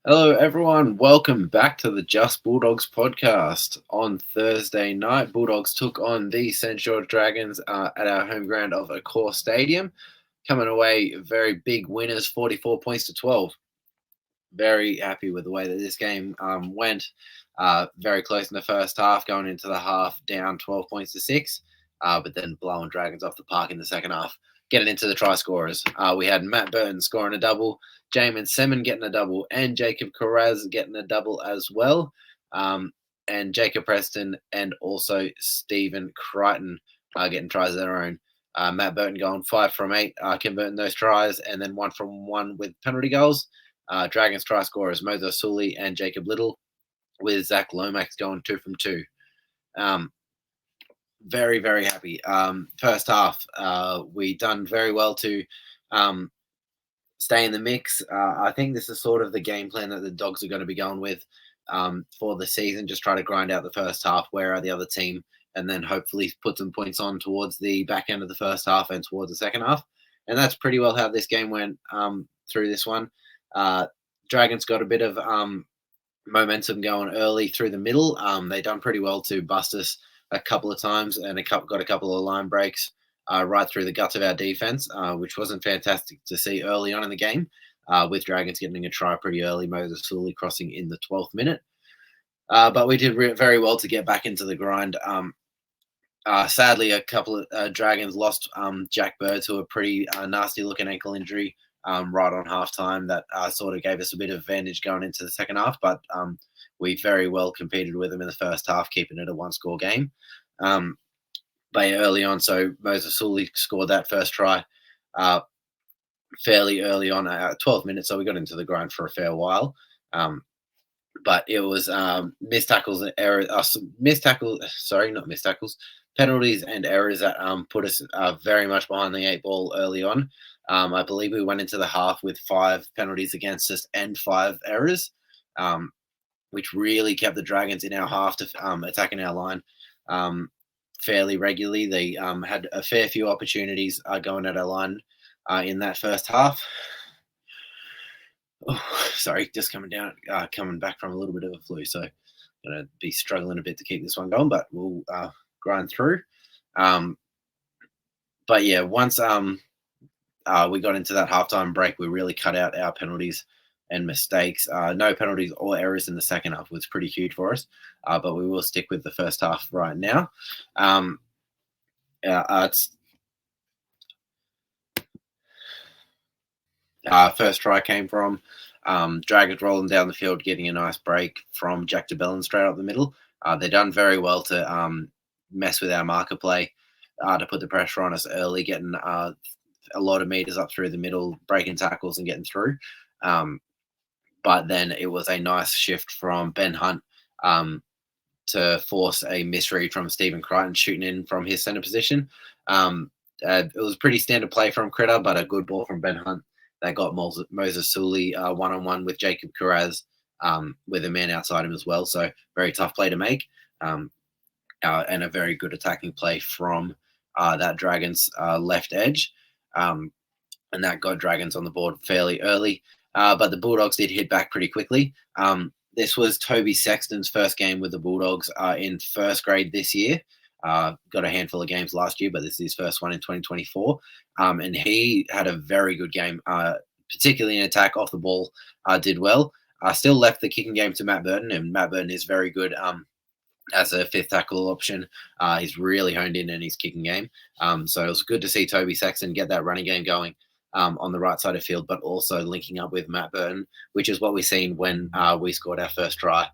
Hello, everyone. Welcome back to the Just Bulldogs podcast. On Thursday night, Bulldogs took on the St. George Dragons at our home ground of Accor Stadium, coming away very big winners, 44 points to 12. Very happy with the way that this game went. Very close in the first half, going into the half down 12 points to 6, but then blowing Dragons off the park in the second half. Getting into the try scorers, we had Matt Burton scoring a double, Jamin Semen getting a double, and Jacob Carraz getting a double as well. And Jacob Preston and also Stephen Crichton getting tries of their own. Matt Burton going 5 from 8, converting those tries, and then 1 from 1 with penalty goals. Dragons try scorers Moses Sully and Jacob Little, with Zach Lomax going 2 from 2. Very, very happy. First half, we done very well to stay in the mix. I think this is sort of the game plan that the Dogs are going to be going with for the season. Just try to grind out the first half, wear out the other team, and then hopefully put some points on towards the back end of the first half and towards the second half. And that's pretty well how this game went through this one. Dragons got a bit of momentum going early through the middle. They done pretty well to bust us a couple of times and got a couple of line breaks right through the guts of our defense, which wasn't fantastic to see early on in the game, with Dragons getting a try pretty early, Moses Sully crossing in the 12th minute. But we did very well to get back into the grind. Sadly, a couple of Dragons lost Jack Bird to a pretty nasty looking ankle injury right on halftime. That sort of gave us a bit of advantage going into the second half, but we very well competed with them in the first half, keeping it a one-score game. But early on, so Moses Sully scored that first try fairly early on, 12 minutes, so we got into the grind for a fair while. But it was missed tackles and errors, not missed tackles, penalties and errors that put us very much behind the 8 ball early on. I believe we went into the half with 5 penalties against us and 5 errors, which really kept the Dragons in our half to attacking our line fairly regularly. They had a fair few opportunities going at our line in that first half. Oh, sorry, just coming back from a little bit of a flu, so going to be struggling a bit to keep this one going, but we'll grind through. But yeah, once we got into that halftime break, we really cut out our penalties and mistakes. No penalties or errors in the second half was pretty huge for us, but we will stick with the first half right now. First try came from Dragons rolling down the field, getting a nice break from Jack DeBellin straight up the middle. They done very well to mess with our marker play, to put the pressure on us early, getting a lot of meters up through the middle, breaking tackles and getting through. But then it was a nice shift from Ben Hunt to force a misread from Stephen Crichton shooting in from his center position. It was pretty standard play from Critter, but a good ball from Ben Hunt that got Moses Sully one-on-one with Jacob Carraz with a man outside him as well. So very tough play to make, and a very good attacking play from that Dragons left edge. And that got Dragons on the board fairly early. But the Bulldogs did hit back pretty quickly. This was Toby Sexton's first game with the Bulldogs in first grade this year. Got a handful of games last year, but this is his first one in 2024. And he had a very good game, particularly in attack off the ball, did well. Still left the kicking game to Matt Burton, and Matt Burton is very good as a fifth tackle option. He's really honed in his kicking game. So it was good to see Toby Sexton get that running game going on the right side of field, but also linking up with Matt Burton, which is what we seen when we scored our first try.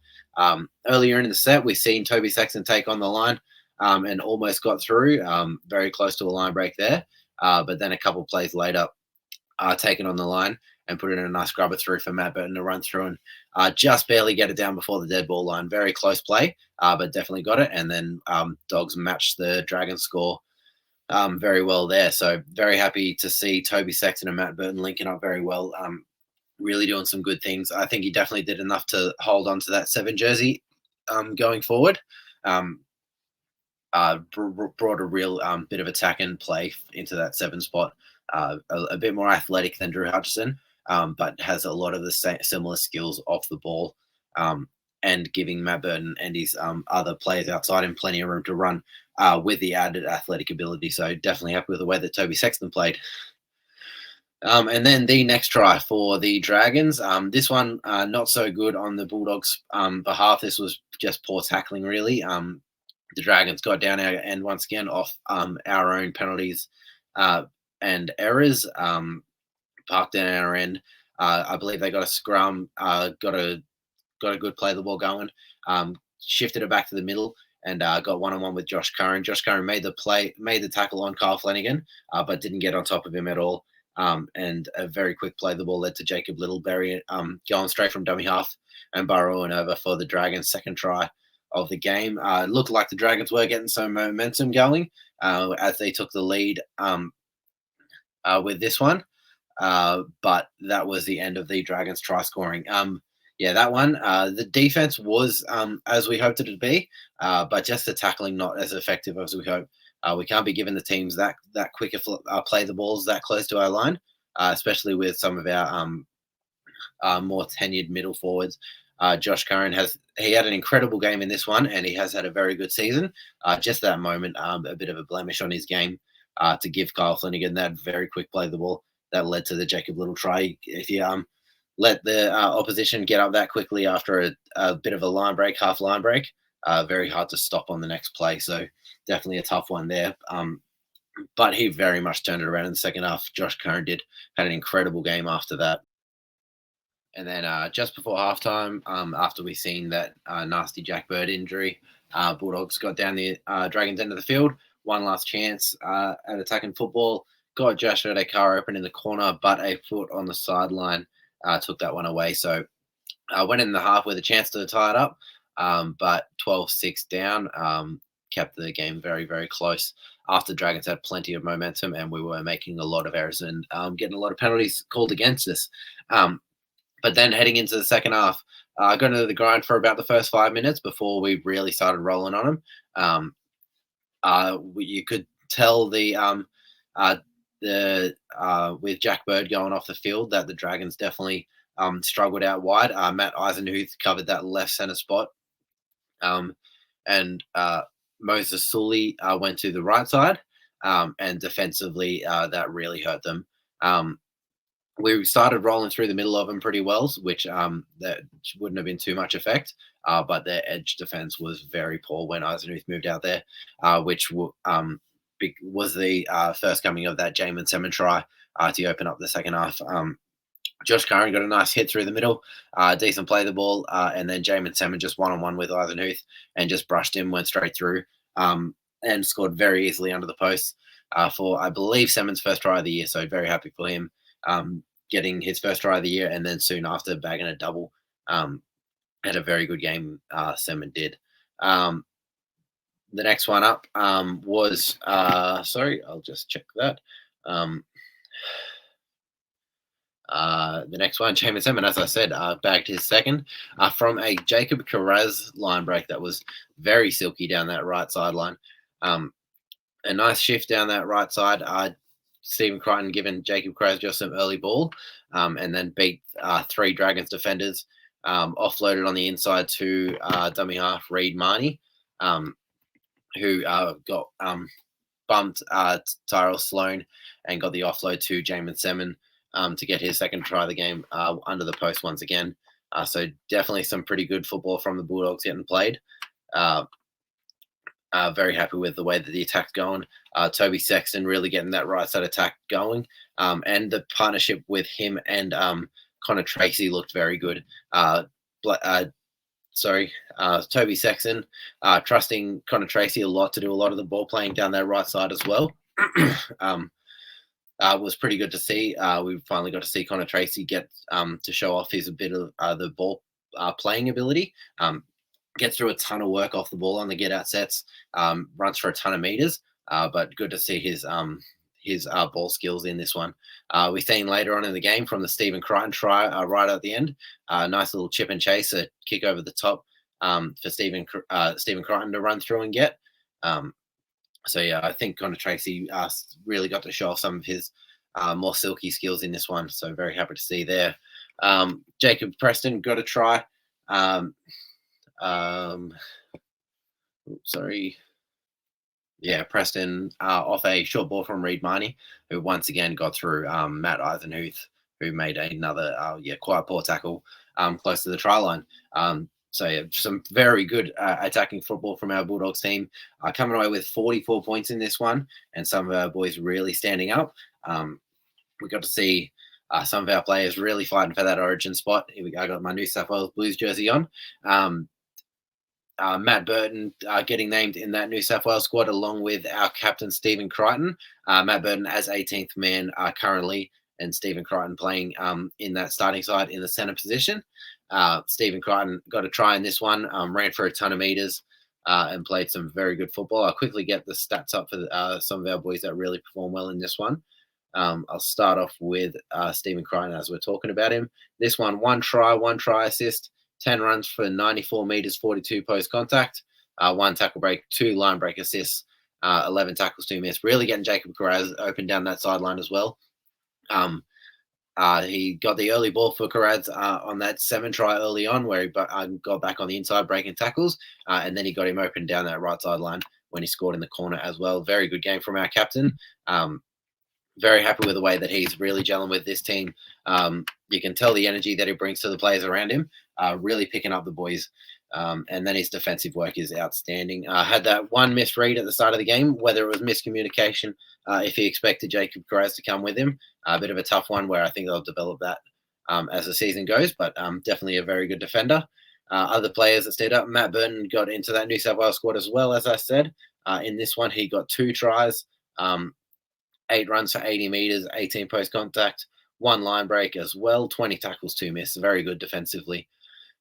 Earlier in the set, we seen Toby Sexton take on the line and almost got through, very close to a line break there. But then a couple plays later, taken on the line and put in a nice grubber through for Matt Burton to run through and just barely get it down before the dead ball line. Very close play, but definitely got it. And then Dogs matched the Dragons score very well there. So very happy to see Toby Sexton and Matt Burton linking up very well, really doing some good things. I think he definitely did enough to hold on to that 7 jersey going forward. Brought a real bit of attack and play into that 7 spot. A bit more athletic than Drew Hutchison. but has a lot of the similar skills off the ball, and giving Matt Burton and his other players outside him plenty of room to run with the added athletic ability. So definitely happy with the way that Toby Sexton played. And then the next try for the Dragons. This one not so good on the Bulldogs' behalf. This was just poor tackling, really. The Dragons got down our end once again off our own penalties and errors. Parked down our end. I believe they got a scrum, got a good play of the ball going, shifted it back to the middle, and got one-on-one with Josh Curran. Josh Curran made the tackle on Kyle Flanagan, but didn't get on top of him at all. And a very quick play the ball led to Jacob Littlebury going straight from dummy half and burrowing over for the Dragons' second try of the game. It looked like the Dragons were getting some momentum going as they took the lead with this one. But that was the end of the Dragons' try scoring. Yeah, that one. The defense was as we hoped it to be, but just the tackling not as effective as we hoped. We can't be giving the teams that quicker play the balls that close to our line, especially with some of our more tenured middle forwards. Josh Curran had an incredible game in this one, and he has had a very good season. Just that moment, a bit of a blemish on his game to give Kyle Flanagan that very quick play the ball that led to the Jacob Little try. If you let the opposition get up that quickly after a bit of a half line break, very hard to stop on the next play. So definitely a tough one there. But he very much turned it around in the second half. Josh Curran had an incredible game after that. And then just before halftime, after we seen that nasty Jack Bird injury, Bulldogs got down the Dragons' end of the field. One last chance at attacking football. Got Joshua Dekar open in the corner, but a foot on the sideline took that one away. So went in the half with a chance to tie it up, but 12-6 down kept the game very, very close after Dragons had plenty of momentum and we were making a lot of errors and getting a lot of penalties called against us. But then heading into the second half, got into the grind for about the first 5 minutes before we really started rolling on them. You could tell with Jack Bird going off the field that the Dragons definitely struggled out wide. Matt Eisenhuth covered that left center spot, and Moses Sully went to the right side, and defensively that really hurt them. We started rolling through the middle of them pretty well, which that wouldn't have been too much effect. But their edge defense was very poor when Eisenhuth moved out there, which was the first coming of that Jamin Seaman try to open up the second half. Josh Curran got a nice hit through the middle, decent play the ball, and then Jamin Seaman just one-on-one with Eisenhuth and just brushed him, went straight through, and scored very easily under the post for, I believe, Seaman's first try of the year. So very happy for him getting his first try of the year and then soon after bagging a double. Had a very good game, Seaman did. The next one up was, sorry, I'll just check that. The next one, Jamin Seaman, as I said, bagged his second from a Jacob Carraz line break that was very silky down that right sideline. A nice shift down that right side. Stephen Crichton giving Jacob Carraz just some early ball and then beat three Dragons defenders. Offloaded on the inside to dummy half Reed Marnie, who got bumped Tyrell Sloan and got the offload to Jamin Seaman to get his second try of the game under the post once again. So definitely some pretty good football from the Bulldogs getting played. Very happy with the way that the attack's going. Toby Sexton really getting that right side attack going. And the partnership with him and Connor Tracy looked very good. Toby Sexton trusting Connor Tracy a lot to do a lot of the ball playing down that right side as well. Was pretty good to see. We finally got to see Connor Tracy get to show off his a bit of the ball playing ability. Gets through a ton of work off the ball on the get out sets, runs for a ton of meters, but good to see his ball skills in this one. We've seen later on in the game from the Stephen Crichton try right at the end, nice little chip and chase, a kick over the top for Stephen Crichton to run through and get. So yeah, I think Connor Tracy really got to show off some of his more silky skills in this one. So very happy to see there. Jacob Preston got a try. Um, sorry. Yeah, Preston off a short ball from Reed Miney, who once again got through Matt Eisenhuth, who made another quite poor tackle close to the try line. So yeah, some very good attacking football from our Bulldogs team, coming away with 44 points in this one, and some of our boys really standing up. We got to see some of our players really fighting for that origin spot. Here we go. I got my New South Wales Blues jersey on. Matt Burton getting named in that New South Wales squad along with our captain Stephen Crichton. Matt Burton as 18th man currently, and Stephen Crichton playing in that starting side in the centre position. Stephen Crichton got a try in this one, ran for a ton of meters and played some very good football. I'll quickly get the stats up for some of our boys that really perform well in this one. I'll start off with Stephen Crichton as we're talking about him. This one try assist. 10 runs for 94 meters, 42 post contact, 1 tackle break, 2 line break assists, 11 tackles, 2 miss. Really getting Jacob Carraz open down that sideline as well. He got the early ball for Carraz on that 7 try early on, where he got back on the inside breaking tackles, and then he got him open down that right sideline when he scored in the corner as well. Very good game from our captain. Very happy with the way that he's really gelling with this team. You can tell the energy that he brings to the players around him, really picking up the boys. And then his defensive work is outstanding. Had that one misread at the start of the game, whether it was miscommunication, if he expected Jacob Carraz to come with him. A bit of a tough one where I think they'll develop that as the season goes, but definitely a very good defender. Other players that stayed up, Matt Burton got into that New South Wales squad as well, as I said. In this one, he got 2 tries. 8 runs for 80 meters, 18 post contact, 1 line break as well, 20 tackles, 2 miss. Very good defensively.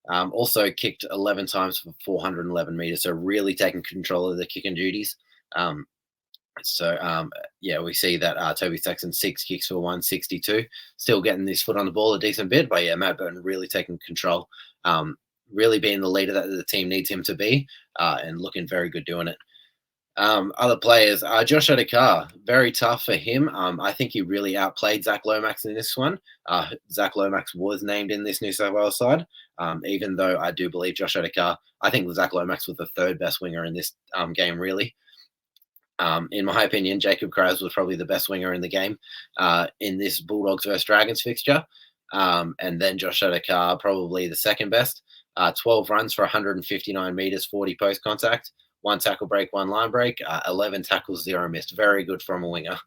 Also kicked 11 times for 411 meters, so really taking control of the kicking duties. We see that Toby Sexton 6 kicks for 162, still getting his foot on the ball a decent bit, but yeah, Matt Burton really taking control, really being the leader that the team needs him to be, and looking very good doing it. Other players, Josh Adokar, very tough for him. I think he really outplayed Zach Lomax in this one. Zach Lomax was named in this New South Wales side, even though I do believe Josh Adokar, I think Zach Lomax was the 3rd best winger in this game, really. In my opinion, Jacob Carraz was probably the best winger in the game in this Bulldogs versus Dragons fixture. And then Josh Adokar, probably the 2nd best. 12 runs for 159 meters, 40 post contact. 1 tackle break, 1 line break, 11 tackles, 0 missed. Very good from a winger.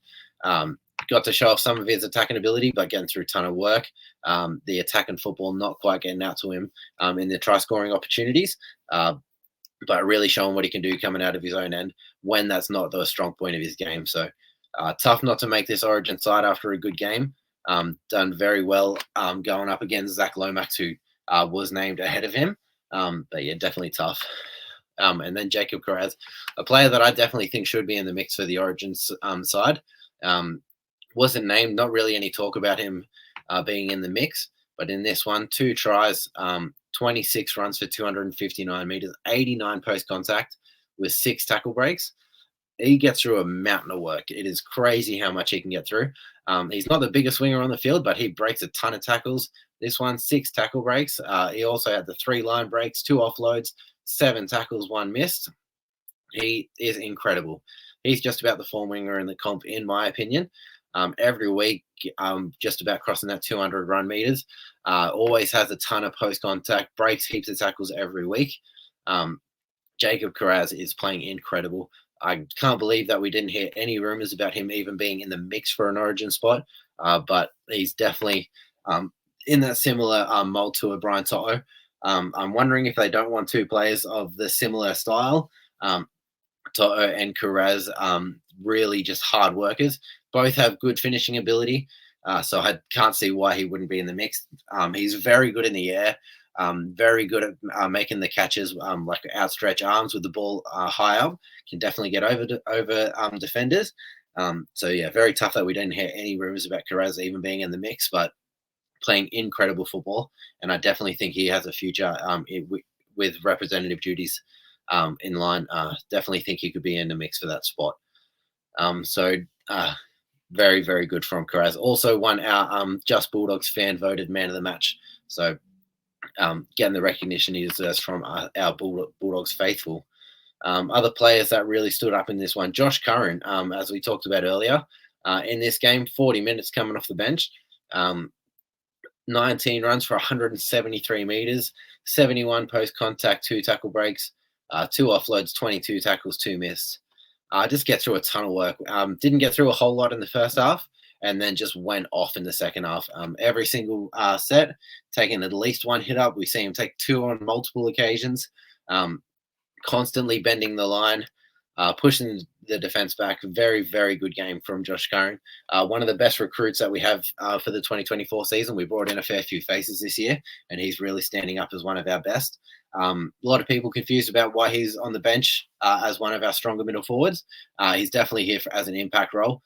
Got to show off some of his attacking ability, but getting through a ton of work. The attack and football not quite getting out to him in the try-scoring opportunities, but really showing what he can do coming out of his own end when that's not the strong point of his game. So tough not to make this Origin side after a good game. Done very well going up against Zach Lomax, who was named ahead of him. But yeah, definitely tough. And then Jacob Carraz, a player that I definitely think should be in the mix for the Origin side. Wasn't named, not really any talk about him being in the mix, but in this one, 2 tries, 26 runs for 259 meters, 89 post contact with 6 tackle breaks. He gets through a mountain of work. It is crazy how much he can get through. He's not the biggest winger on the field, but he breaks a ton of tackles. This one, 6 tackle breaks. He also had the 3 line breaks, 2 offloads, 7 tackles, 1 missed. He is incredible. He's just about the form winger in the comp, in my opinion. Every week, just about crossing that 200 run meters. Always has a ton of post contact, breaks heaps of tackles every week. Jacob Carraz is playing incredible. I can't believe that we didn't hear any rumors about him even being in the mix for an Origin spot, but he's definitely in that similar mold to a Brian Toto. I'm wondering if they don't want 2 players of the similar style. Toto and Carraz, really just hard workers. Both have good finishing ability, so I can't see why he wouldn't be in the mix. He's very good in the air, very good at making the catches, like outstretched arms with the ball high up. Can definitely get over defenders. So yeah, very tough that we didn't hear any rumors about Carraz even being in the mix, but playing incredible football, and I definitely think he has a future with representative duties in line. Definitely think he could be in the mix for that spot. Very, very good from Carraz. Also won our Just Bulldogs fan voted man of the match. So getting the recognition he deserves from our Bulldogs faithful. Other players that really stood up in this one, Josh Curran, as we talked about earlier, in this game, 40 minutes coming off the bench, 19 runs for 173 meters, 71 post contact, 2 tackle breaks, 2 offloads, 22 tackles, 2 missed. Just get through a ton of work. Didn't get through a whole lot in the first half, and then just went off in the second half. Every single set, taking at least one hit up. We see him take 2 on multiple occasions. Constantly bending the line, pushing the defense back. Very, very good game from Josh Curran. One of the best recruits that we have for the 2024 season. We brought in a fair few faces this year, and he's really standing up as one of our best. A lot of people confused about why he's on the bench as one of our stronger middle forwards. He's definitely here as an impact role.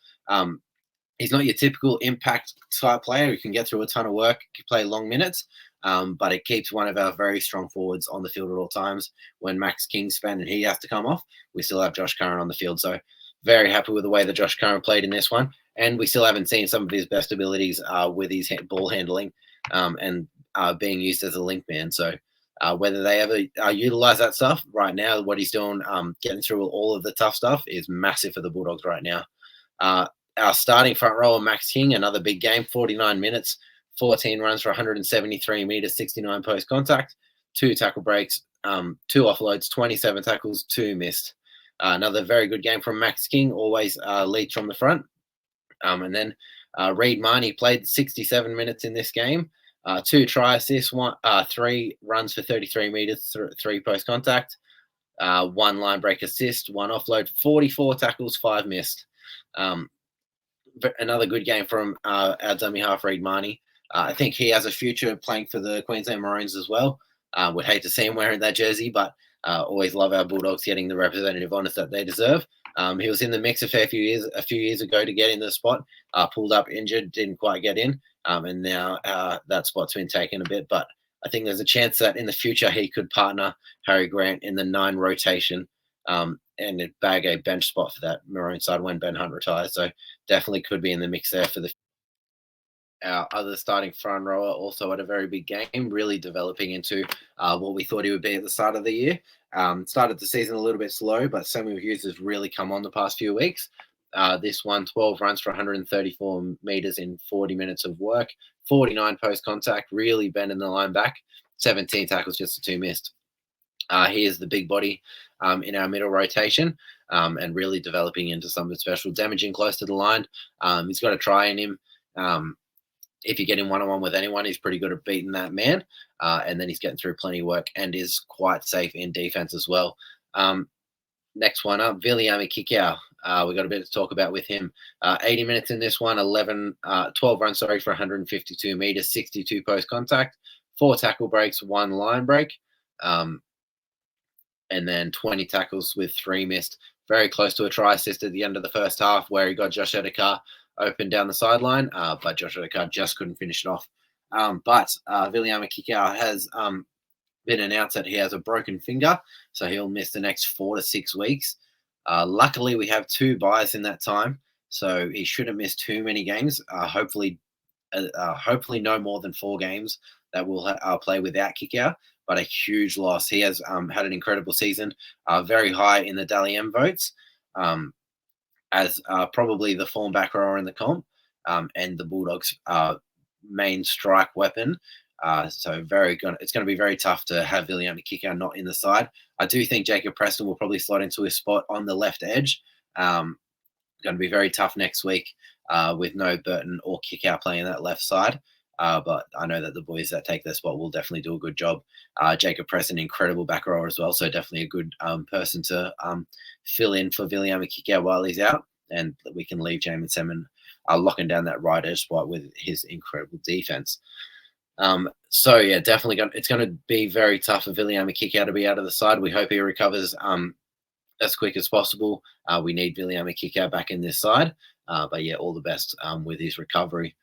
He's not your typical impact type player who can get through a ton of work, play long minutes. But it keeps one of our very strong forwards on the field at all times. When Max King's spent and he has to come off, we still have Josh Curran on the field. So very happy with the way that Josh Curran played in this one. And we still haven't seen some of his best abilities with his ball handling and being used as a link man. So whether they ever utilize that stuff right now, what he's doing, getting through all of the tough stuff is massive for the Bulldogs right now. Our starting front rower, Max King, another big game, 49 minutes. 14 runs for 173 meters, 69 post contact, 2 tackle breaks, 2 offloads, 27 tackles, 2 missed. Another very good game from Max King, always leads from the front. And then Reid Marnie played 67 minutes in this game, 2 try assists, 3 runs for 33 meters, 3 post contact, 1 line break assist, 1 offload, 44 tackles, 5 missed. Another good game from our dummy half, Reid Marnie. I think he has a future playing for the Queensland Maroons as well. Would hate to see him wearing that jersey, but always love our Bulldogs getting the representative honours that they deserve. He was in the mix a few years ago to get in the spot. Pulled up injured, didn't quite get in, and now that spot's been taken a bit. But I think there's a chance that in the future he could partner Harry Grant in the 9 rotation and bag a bench spot for that Maroon side when Ben Hunt retires. So definitely could be in the mix there for the. Our other starting front rower also had a very big game, really developing into what we thought he would be at the start of the year. Started the season a little bit slow, but Samuel Hughes has really come on the past few weeks. This one, 12 runs for 134 meters in 40 minutes of work, 49 post contact, really bending the line back, 17 tackles, just 2 missed. He is the big body in our middle rotation and really developing into something special, damaging close to the line. He's got a try in him. If you get him one-on-one with anyone, he's pretty good at beating that man. And then he's getting through plenty of work and is quite safe in defense as well. Next one up, Viliami Kikau. We got a bit to talk about with him. 80 minutes in this one, 12 runs, for 152 meters, 62 post contact, 4 tackle breaks, 1 line break, and then 20 tackles with 3 missed. Very close to a try assist at the end of the first half where he got Josh Edekar open down the sideline, but Josh Edekar just couldn't finish it off. But Viliami Kikau has been announced that he has a broken finger, so he'll miss the next 4 to 6 weeks. Luckily, we have 2 buys in that time, so he shouldn't miss too many games. Hopefully no more than 4 games that we'll play without Kikau, but a huge loss. He has had an incredible season, very high in the Dally M votes, as probably the form back rower in the comp, and the Bulldogs' main strike weapon. So it's going to be very tough to have Viliami Kikau not in the side. I do think Jacob Preston will probably slot into his spot on the left edge. Going to be very tough next week with no Burton or Kikau playing that left side. But I know that the boys that take their spot will definitely do a good job. Jacob Preston, incredible back rower as well, so definitely a good person to fill in for Viliami Kikau while he's out, and we can leave Jamin Semin locking down that right edge spot with his incredible defense. So yeah, definitely it's going to be very tough for Viliami Kikau to be out of the side. We hope he recovers as quick as possible. We need Viliami Kikau back in this side. But yeah, all the best with his recovery.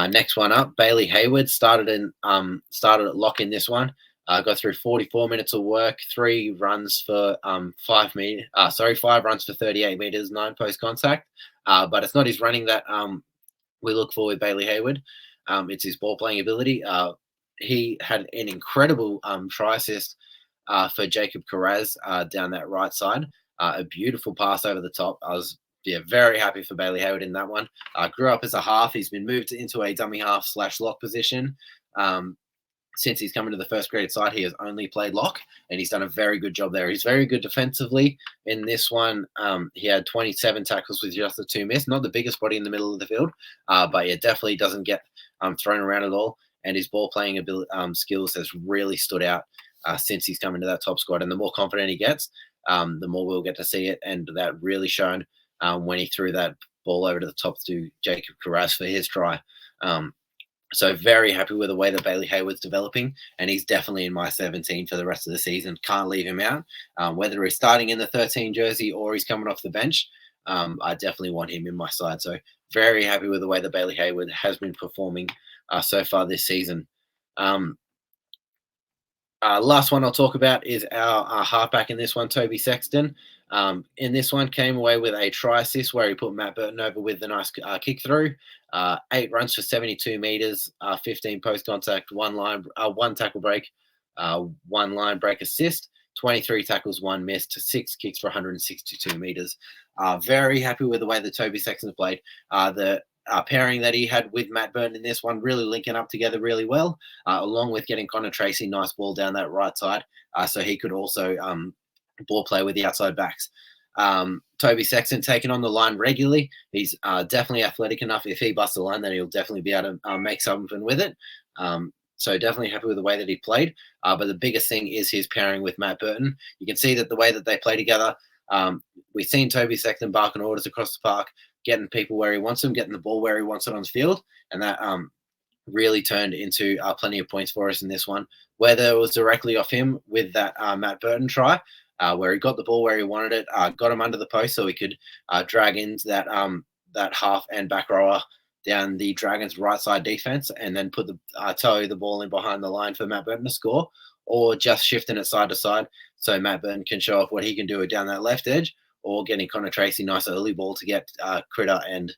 Next one up, Bailey Hayward started at lock in this one. Got through 44 minutes of work, 3 runs for 5 runs for 38 meters, 9 post contact. But it's not his running that we look for with Bailey Hayward. It's his ball playing ability. He had an incredible try assist for Jacob Carraz down that right side. A beautiful pass over the top. I was very happy for Bailey Hayward in that one. Grew up as a half. He's been moved into a dummy half / lock position. Since he's come into the first graded side, he has only played lock, and he's done a very good job there. He's very good defensively in this one. He had 27 tackles with just the 2 missed. Not the biggest body in the middle of the field, but yeah, definitely doesn't get thrown around at all. And his ball playing ability, skills has really stood out since he's come into that top squad. And the more confident he gets, the more we'll get to see it. And that really shown when he threw that ball over to the top to Jacob Carras for his try. So very happy with the way that Bailey Hayward's developing, and he's definitely in my 17 for the rest of the season. Can't leave him out. Whether he's starting in the 13 jersey or he's coming off the bench, I definitely want him in my side. So very happy with the way that Bailey Hayward has been performing so far this season. Last one I'll talk about is our halfback in this one, Toby Sexton. In this one, came away with a try assist where he put Matt Burton over with a nice kick through. 8 runs for 72 meters, 15 post contact, 1 tackle break, 1 line break assist, 23 tackles, 1 missed, 6 kicks for 162 meters. Very happy with the way that Toby Sexton played. The pairing that he had with Matt Burton in this one, really linking up together really well, along with getting Connor Tracy nice ball down that right side, so he could also ball play with the outside backs. Toby Sexton taking on the line regularly. He's definitely athletic enough. If he busts the line, then he'll definitely be able to make something with it. So definitely happy with the way that he played. But the biggest thing is his pairing with Matt Burton. You can see that the way that they play together, we've seen Toby Sexton barking orders across the park, getting people where he wants them, getting the ball where he wants it on the field. And that really turned into plenty of points for us in this one. Whether it was directly off him with that Matt Burton try, where he got the ball where he wanted it, got him under the post so he could drag into that half and back rower down the Dragons' right side defense, and then put the ball in behind the line for Matt Burton to score, or just shifting it side to side so Matt Burton can show off what he can do down that left edge, or getting Connor Tracy nice early ball to get Critter and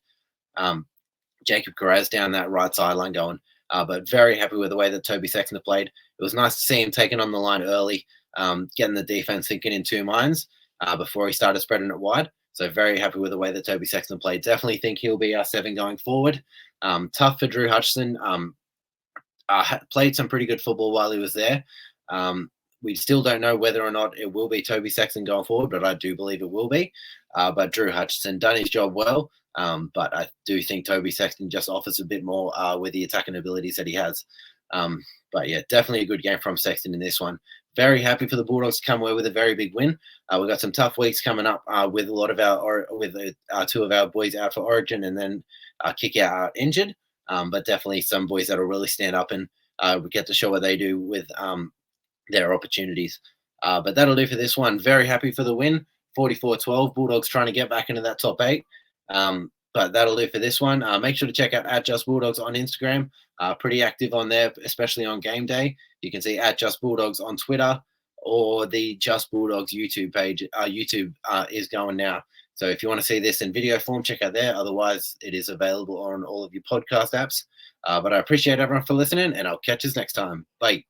Jacob Carraz down that right sideline going. But very happy with the way that Toby Sexton played. It was nice to see him taking on the line early, getting the defense thinking in 2 minds before he started spreading it wide. So very happy with the way that Toby Sexton played. Definitely think he'll be our 7 going forward. Tough for Drew Hutchison. Played some pretty good football while he was there. We still don't know whether or not it will be Toby Sexton going forward, but I do believe it will be. But Drew Hutchison done his job well. But I do think Toby Sexton just offers a bit more with the attacking abilities that he has. But yeah, definitely a good game from Sexton in this one. Very happy for the Bulldogs to come away with a very big win. We've got some tough weeks coming up with a lot of with 2 of our boys out for Origin, and then kick out injured. But definitely some boys that will really stand up and we get to show what they do with their opportunities. But that'll do for this one. Very happy for the win. 44-12. Bulldogs trying to get back into that top 8. But that'll do for this one. Make sure to check out @JustBulldogs on Instagram. Pretty active on there, especially on game day. You can see @JustBulldogs on Twitter, or the Just Bulldogs YouTube page. YouTube is going now. So if you want to see this in video form, check out there. Otherwise, it is available on all of your podcast apps. But I appreciate everyone for listening, and I'll catch us next time. Bye.